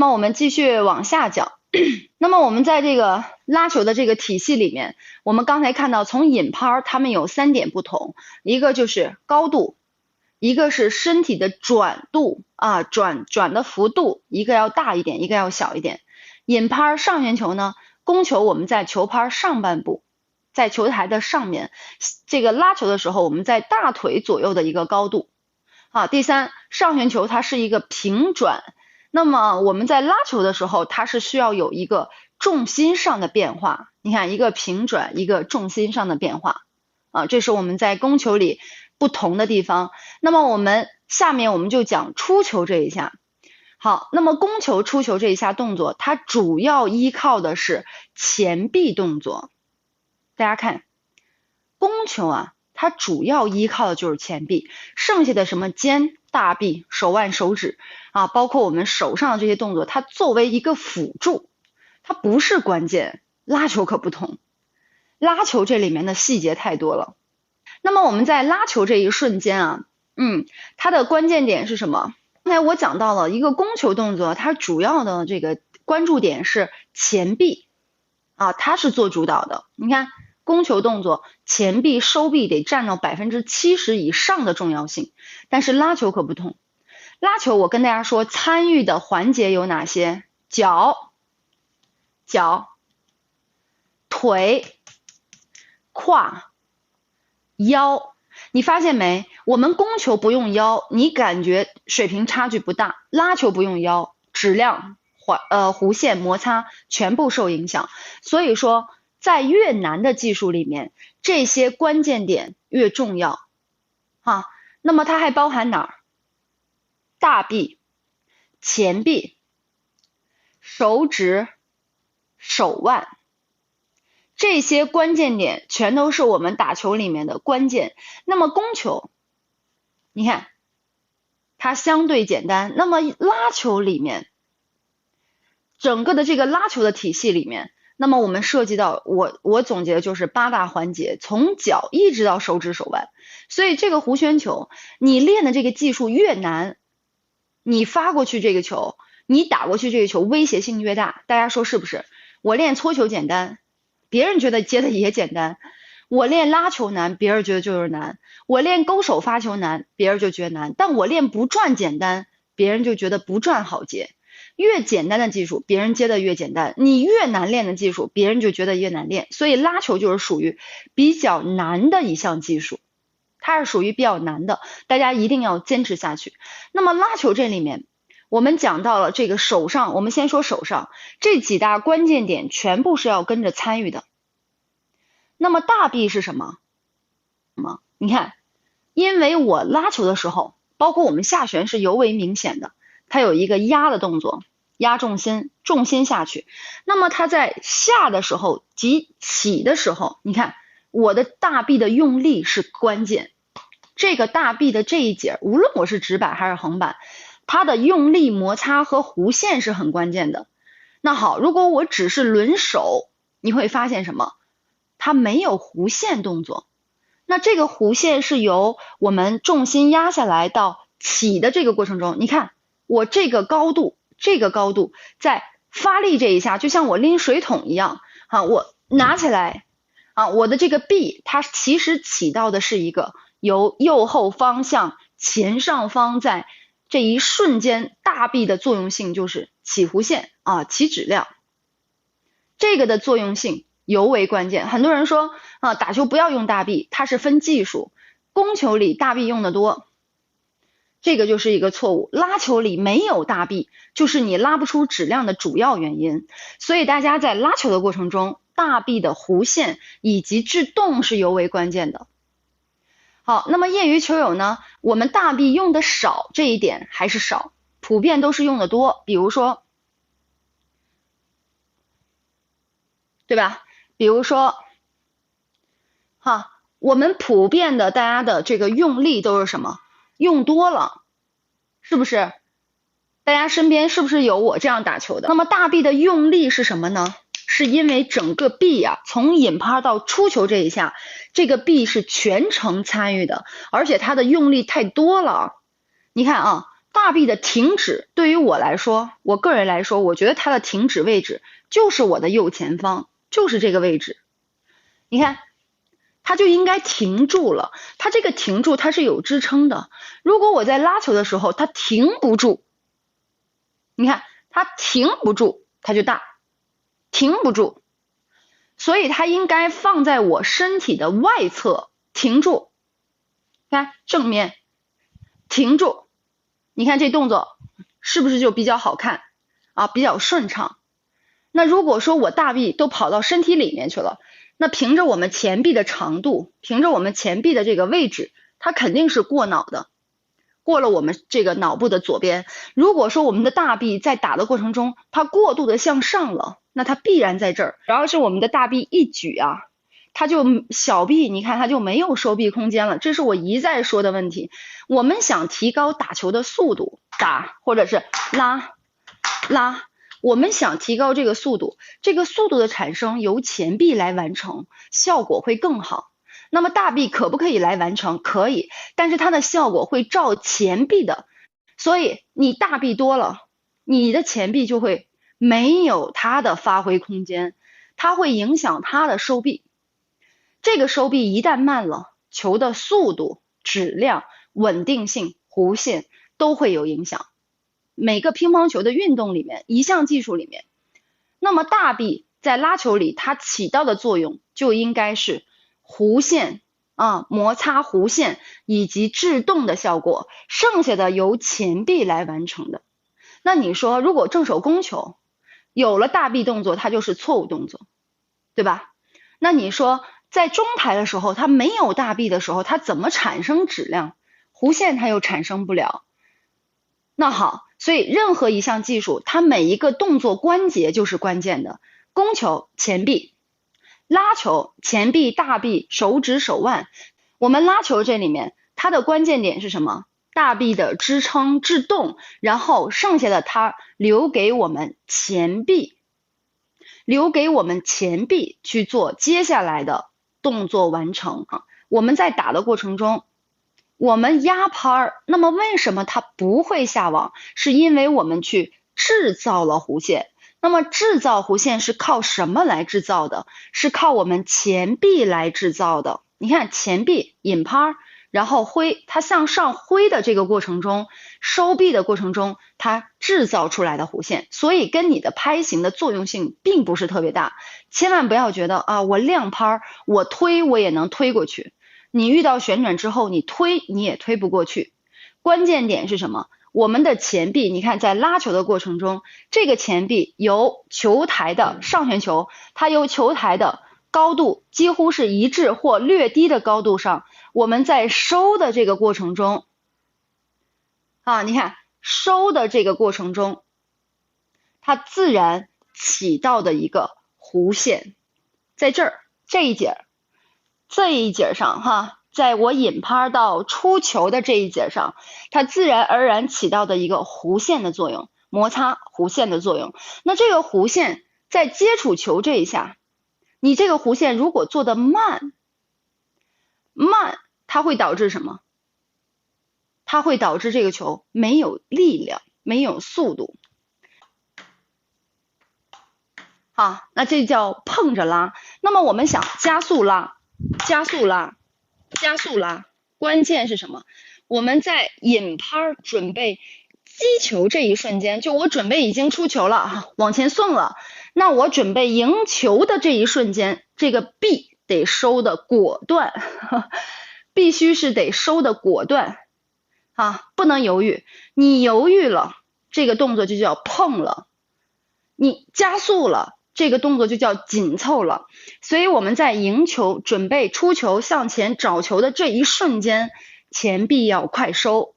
那么我们继续往下讲。那么我们在这个拉球的这个体系里面，我们刚才看到从引拍它们有3点不同，一个就是高度，一个是身体的转度啊，转的幅度，一个要大一点，一个要小一点。引拍上旋球呢，攻球我们在球拍上半部，在球台的上面，这个拉球的时候我们在大腿左右的一个高度。好，第三，上旋球它是一个平转。那么我们在拉球的时候，它是需要有一个重心上的变化。你看，一个平转，一个重心上的变化啊，这是我们在攻球里不同的地方。那么我们下面我们就讲出球这一下。好，那么攻球、出球这一下动作，它主要依靠的是前臂动作。大家看，攻球啊，它主要依靠的就是前臂，剩下的什么肩、大臂、手腕、手指啊，包括我们手上的这些动作，它作为一个辅助，它不是关键。拉球可不同，拉球这里面的细节太多了。那么我们在拉球这一瞬间啊，它的关键点是什么？刚才我讲到了一个攻球动作，它主要的这个关注点是前臂啊，它是做主导的。你看，攻球动作前臂收臂得占到70%以上的重要性，但是拉球可不同。拉球我跟大家说，参与的环节有哪些？脚、腿、胯、腰。你发现没？我们攻球不用腰，你感觉水平差距不大；拉球不用腰，质量、弧线、摩擦全部受影响。所以说，在越难的技术里面，这些关键点越重要啊。那么它还包含哪儿？大臂、前臂、手指、手腕。这些关键点全都是我们打球里面的关键。那么攻球，你看它相对简单。那么拉球里面，整个的这个拉球的体系里面，那么我们涉及到我总结的就是8大环节，从脚一直到手指手腕。所以这个弧旋球，你练的这个技术越难，你发过去这个球，你打过去这个球威胁性越大。大家说是不是？我练搓球简单，别人觉得接的也简单；我练拉球难，别人觉得就是难；我练勾手发球难，别人就觉得难；但我练不转简单，别人就觉得不转好接。越简单的技术，别人接的越简单；你越难练的技术，别人就觉得越难练。所以拉球就是属于比较难的一项技术，它是属于比较难的，大家一定要坚持下去。那么拉球这里面，我们讲到了这个手上，我们先说手上这几大关键点全部是要跟着参与的。那么大臂是什么？你看，因为我拉球的时候，包括我们下旋是尤为明显的，它有一个压的动作，压重心，重心下去。那么它在下的时候及起的时候，你看我的大臂的用力是关键。这个大臂的这一节，无论我是直板还是横板，它的用力摩擦和弧线是很关键的。那好，如果我只是抡手，你会发现什么？它没有弧线动作。那这个弧线是由我们重心压下来到起的这个过程中，你看我这个高度在发力这一下，就像我拎水桶一样啊，我拿起来啊，我的这个臂它其实起到的是一个由右后方向前上方，在这一瞬间大臂的作用性就是起弧线啊，起质量，这个的作用性尤为关键。很多人说啊，打球不要用大臂，它是分技术，攻球里大臂用的多，这个就是一个错误。拉球里没有大臂，就是你拉不出质量的主要原因。所以大家在拉球的过程中，大臂的弧线以及制动是尤为关键的。好，那么业余球友呢，我们大臂用的少，这一点还是少，普遍都是用的多。比如说，对吧？比如说我们普遍的大家的这个用力都是什么？用多了，是不是？大家身边是不是有我这样打球的？那么大臂的用力是什么呢？是因为整个臂啊，从引拍到出球这一下，这个臂是全程参与的，而且它的用力太多了。你看啊，大臂的停止对于我来说，我个人来说，我觉得它的停止位置就是我的右前方，就是这个位置。你看，它就应该停住了。它这个停住它是有支撑的。如果我在拉球的时候它停不住，你看它停不住，它就大，停不住。所以它应该放在我身体的外侧，停住。看正面，停住。你看这动作是不是就比较好看啊，比较顺畅？那如果说我大臂都跑到身体里面去了，那凭着我们前臂的长度，凭着我们前臂的这个位置，它肯定是过脑的，过了我们这个脑部的左边。如果说我们的大臂在打的过程中，它过度的向上了，那它必然在这儿。然后是我们的大臂一举啊，它就小臂，你看它就没有收臂空间了，这是我一再说的问题。我们想提高打球的速度，打或者是拉，我们想提高这个速度，这个速度的产生由前臂来完成，效果会更好。那么大臂可不可以来完成？可以，但是它的效果会照前臂的，所以你大臂多了，你的前臂就会没有它的发挥空间，它会影响它的收臂。这个收臂一旦慢了，球的速度、质量、稳定性、弧线都会有影响。每个乒乓球的运动里面，一项技术里面，那么大臂在拉球里它起到的作用就应该是弧线摩擦弧线以及制动的效果，剩下的由前臂来完成的。那你说如果正手攻球有了大臂动作，它就是错误动作，对吧？那你说在中台的时候，它没有大臂的时候，它怎么产生质量？弧线它又产生不了。那好，所以任何一项技术，它每一个动作关节就是关键的。攻球前臂，拉球前臂、大臂、手指、手腕。我们拉球这里面，它的关键点是什么？大臂的支撑制动，然后剩下的它留给我们前臂，去做接下来的动作完成啊。我们在打的过程中，我们压拍，那么为什么它不会下网？是因为我们去制造了弧线。那么制造弧线是靠什么来制造的？是靠我们前臂来制造的。你看前臂引拍，然后挥，它向上挥的这个过程中，收臂的过程中，它制造出来的弧线，所以跟你的拍型的作用性并不是特别大。千万不要觉得啊，我亮拍，我推我也能推过去。你遇到旋转之后，你推你也推不过去。关键点是什么？我们的前臂，你看在拉球的过程中，这个前臂由球台的上旋球，它由球台的高度几乎是一致或略低的高度上，我们在收的这个过程中你看收的这个过程中，它自然起到的一个弧线，在这儿这一节上在我引拍到出球的这一节上，它自然而然起到的一个弧线的作用，摩擦弧线的作用。那这个弧线在接触球这一下，你这个弧线如果做的慢，它会导致什么？它会导致这个球没有力量，没有速度。那这叫碰着拉。那么我们想加速拉，关键是什么？我们在引拍准备击球这一瞬间，就我准备已经出球了往前送了，那我准备赢球的这一瞬间，这个臂得收的果断，必须是得收的果断不能犹豫。你犹豫了，这个动作就叫碰了；你加速了，这个动作就叫紧凑了。所以我们在赢球、准备出球、向前找球的这一瞬间，前臂要快收。